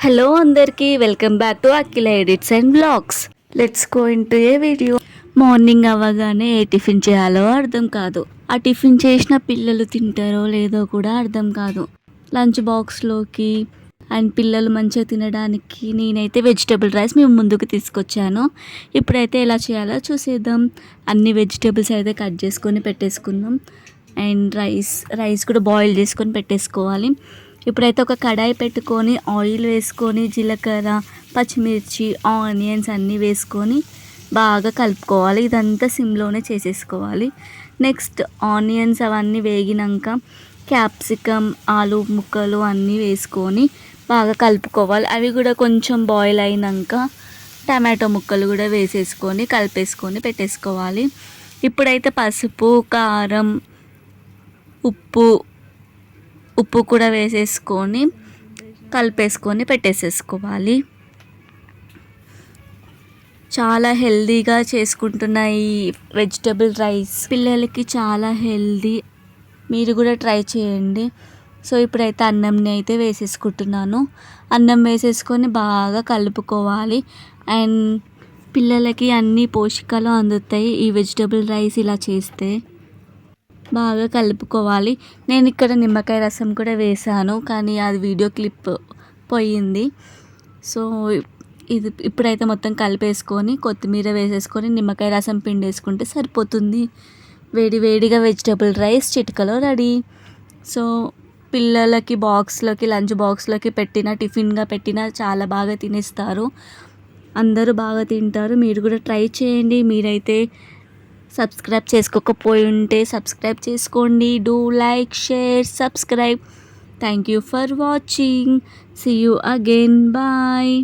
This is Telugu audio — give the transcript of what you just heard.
హలో అందరికీ welcome back to Akhila edits and blogs. Let's go into a video. Morning అవ్వగానే ఏ టిఫిన్ చేయాలో అర్థం కాదు. ఆ టిఫిన్ చేసిన పిల్లలు తింటారో లేదో కూడా అర్థం కాదు. లంచ్ బాక్స్లోకి అండ్ పిల్లలు మంచిగా తినడానికి నేనైతే వెజిటేబుల్ రైస్ మేము ముందుకు తీసుకొచ్చాను. ఇప్పుడైతే ఎలా చేయాలో చూసేద్దాం. అన్ని వెజిటేబుల్స్ అయితే కట్ చేసుకొని పెట్టేసుకుందాం. అండ్ రైస్ కూడా బాయిల్ చేసుకొని పెట్టేసుకోవాలి. ఇప్పుడైతే ఒక కడాయి పెట్టుకొని ఆయిల్ వేసుకొని జీలకర్ర, పచ్చిమిర్చి, ఆనియన్స్ అన్నీ వేసుకొని బాగా కలుపుకోవాలి. ఇదంతా సిమ్లోనే చేసేసుకోవాలి. నెక్స్ట్ ఆనియన్స్ అవన్నీ వేగినాక క్యాప్సికమ్, ఆలు ముక్కలు అన్నీ వేసుకొని బాగా కలుపుకోవాలి. అవి కూడా కొంచెం బాయిల్ అయినాక టమాటో ముక్కలు కూడా వేసేసుకొని కలిపేసుకొని పెట్టేసుకోవాలి. ఇప్పుడైతే పసుపు, కారం, ఉప్పు కూడా వేసేసుకొని కలిపేసుకొని పెట్టేసేసుకోవాలి. చాలా హెల్దీగా చేసుకుంటున్న ఈ వెజిటబుల్ రైస్ పిల్లలకి చాలా హెల్దీ. మీరు కూడా ట్రై చేయండి. సో ఇప్పుడైతే అన్నంని అయితే వేసేసుకుంటున్నాను. అన్నం వేసేసుకొని బాగా కలుపుకోవాలి. అండ్ పిల్లలకి అన్ని పోషకాలు అందుతాయి ఈ వెజిటబుల్ రైస్ ఇలా చేస్తే. బాగా కలుపుకోవాలి. నేను ఇక్కడ నిమ్మకాయ రసం కూడా వేసాను, కానీ అది వీడియో క్లిప్ పోయింది. సో ఇప్పుడైతే మొత్తం కలిపేసుకొని కొత్తిమీర వేసేసుకొని నిమ్మకాయ రసం పిండేసుకుంటే సరిపోతుంది. వేడి వేడిగా వెజిటబుల్ రైస్ చిటికలో రెడీ. సో పిల్లలకి బాక్స్లోకి, లంచ్ బాక్స్లోకి పెట్టిన, టిఫిన్గా పెట్టిన చాలా బాగా తినేస్తారు. అందరూ బాగా తింటారు. మీరు కూడా ట్రై చేయండి. మీరైతే సబ్స్క్రైబ్ చేసుకోకపోయి ఉంటే సబ్స్క్రైబ్ చేసుకోండి. Do like, share, subscribe. Thank you for watching. See you again. Bye.